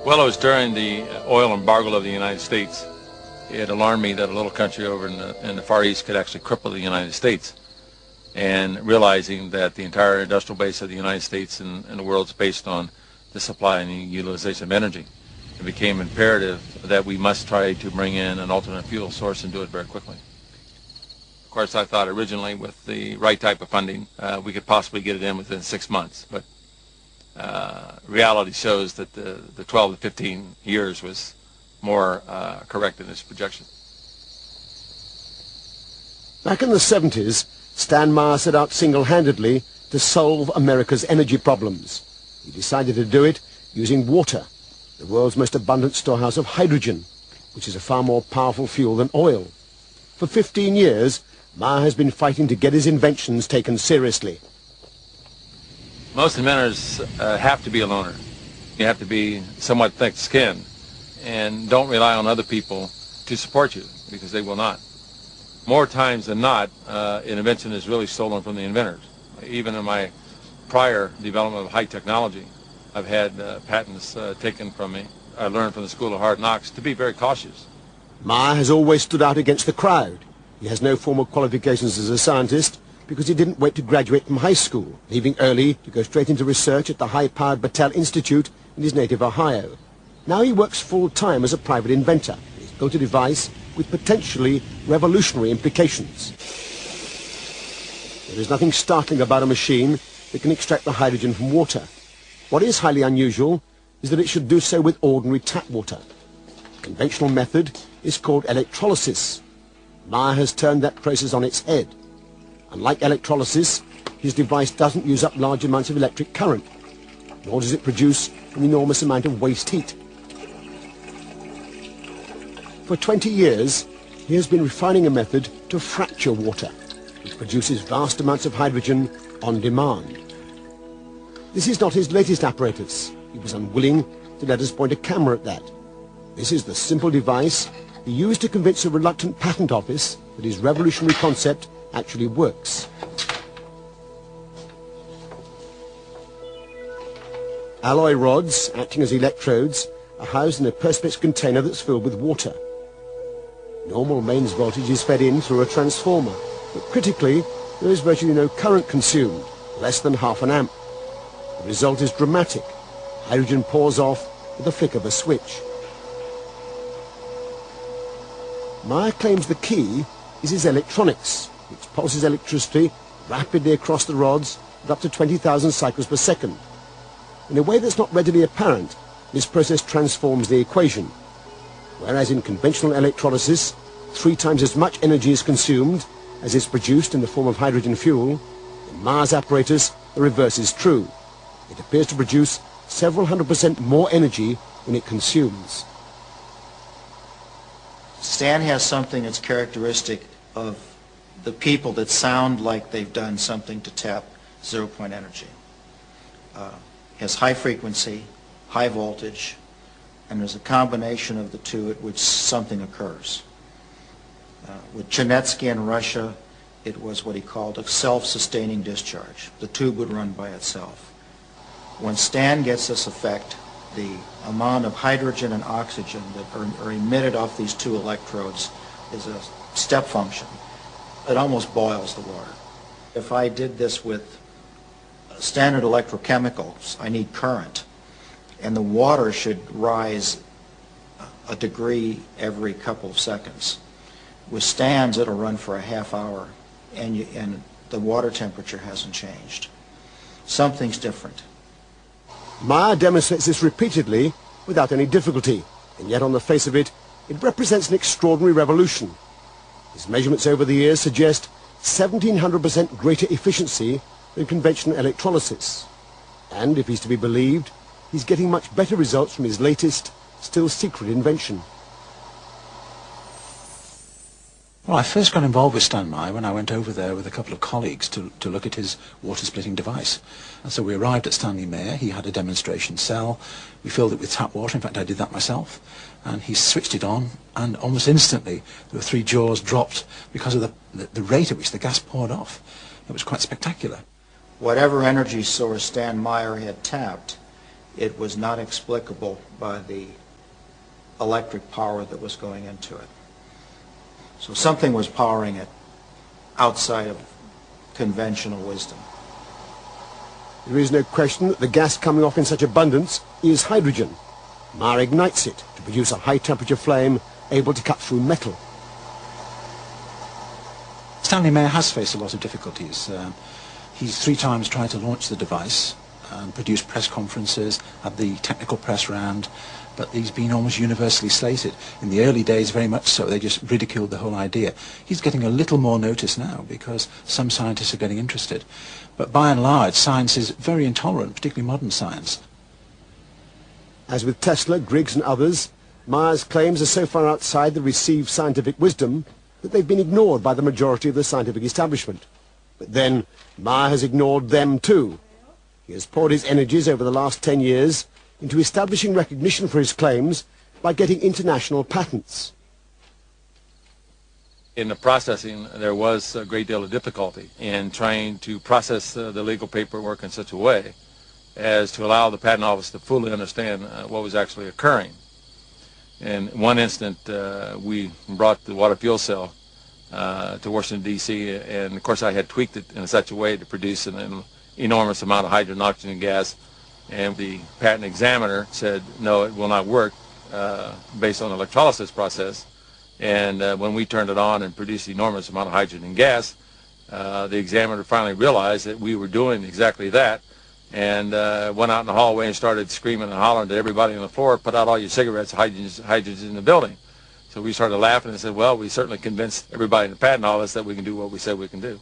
Well, it was during the oil embargo of the United States. It alarmed me that a little country over in the Far East could actually cripple the United States. And realizing that the entire industrial base of the United States and the world is based on the supply and the utilization of energy, it became imperative that we must try to bring in an alternate fuel source and do it very quickly. Of course, I thought originally with the right type of funding, we could possibly get it in within 6 months. But reality shows that the 12 to 15 years was more correct in this projection. Back in the 70s, Stan Meyer set out single-handedly to solve America's energy problems. He decided to do it using water, the world's most abundant storehouse of hydrogen, which is a far more powerful fuel than oil. For 15 years, Meyer has been fighting to get his inventions taken seriously. Most inventors have to be a loner. You have to be somewhat thick-skinned and don't rely on other people to support you, because they will not. More times than not, an invention is really stolen from the inventors. Even in my prior development of high technology, I've had patents taken from me. I learned from the School of Hard Knocks to be very cautious. Meyer has always stood out against the crowd. He has no formal qualifications as a scientist because he didn't wait to graduate from high school, leaving early to go straight into research at the high-powered Battelle Institute in his native Ohio. Now he works full-time as a private inventor. He's built a device with potentially revolutionary implications. There is nothing startling about a machine that can extract the hydrogen from water. What is highly unusual is that it should do so with ordinary tap water. The conventional method is called electrolysis. Meyer has turned that process on its head. Unlike electrolysis, his device doesn't use up large amounts of electric current, nor does it produce an enormous amount of waste heat. For 20 years, he has been refining a method to fracture water, which produces vast amounts of hydrogen on demand. This is not his latest apparatus. He was unwilling to let us point a camera at that. This is the simple device he used to convince a reluctant patent office that his revolutionary concept actually works. Alloy rods, acting as electrodes, are housed in a perspex container that's filled with water. Normal mains voltage is fed in through a transformer, but critically, there is virtually no current consumed, less than ½ an amp. The result is dramatic. Hydrogen pours off with the flick of a switch. Meyer claims the key is his electronics, which pulses electricity rapidly across the rods at up to 20,000 cycles per second. In a way that's not readily apparent, this process transforms the equation. Whereas in conventional electrolysis, 3 times as much energy is consumed as is produced in the form of hydrogen fuel, in Meyer's apparatus, the reverse is true. It appears to produce several hundred% more energy than it consumes. Stan has something that's characteristic of the people that sound like they've done something to tap zero-point energy. Has high frequency, high voltage, and there's a combination of the two at which something occurs. With Chernetsky in Russia, it was what he called a self-sustaining discharge. The tube would run by itself. When Stan gets this effect, the amount of hydrogen and oxygen that are emitted off these 2 electrodes is a step function. It almost boils the water. If I did this with standard electrochemicals, I need current, and the water should rise a degree every couple of seconds. With Stan's, it'll run for a ½ hour, and the water temperature hasn't changed. Something's different. Meyer demonstrates this repeatedly without any difficulty, and yet on the face of it, it represents an extraordinary revolution. His measurements over the years suggest 1,700% greater efficiency than conventional electrolysis. And if he's to be believed, he's getting much better results from his latest, still secret invention. Well, I first got involved with Stan Meyer when I went over there with a couple of colleagues to look at his water-splitting device. And so we arrived at Stanley Mayer. He had a demonstration cell. We filled it with tap water. In fact, I did that myself. And he switched it on, and almost instantly there were 3 jaws dropped because of the rate at which the gas poured off. It was quite spectacular. Whatever energy source Stan Meyer had tapped it was not explicable by the electric power that was going into it. So something was powering it outside of conventional wisdom. There is no question that the gas coming off in such abundance is hydrogen. Meyer ignites it to produce a high-temperature flame able to cut through metal. Stanley Meyer has faced a lot of difficulties. He's 3 times tried to launch the device and produce press conferences, had the technical press round, but he's been almost universally slated. In the early days, very much so, they just ridiculed the whole idea. He's getting a little more notice now because some scientists are getting interested. But by and large, science is very intolerant, particularly modern science. As with Tesla, Griggs and others, Meyer's claims are so far outside the received scientific wisdom that they've been ignored by the majority of the scientific establishment. But then, Meyer has ignored them too. He has poured his energies over the last 10 years into establishing recognition for his claims by getting international patents. In the processing, there was a great deal of difficulty in trying to process the legal paperwork in such a way as to allow the Patent Office to fully understand what was actually occurring. In one instant, we brought the water fuel cell to Washington, D.C., and of course I had tweaked it in such a way to produce an enormous amount of hydrogen and oxygen gas, and the patent examiner said, no, it will not work based on the electrolysis process. And when we turned it on and produced an enormous amount of hydrogen and gas, the examiner finally realized that we were doing exactly that, and went out in the hallway and started screaming and hollering to everybody on the floor, put out all your cigarettes, hydrogen's in the building. So we started laughing and said, well, we certainly convinced everybody in the patent office that we can do what we said we can do.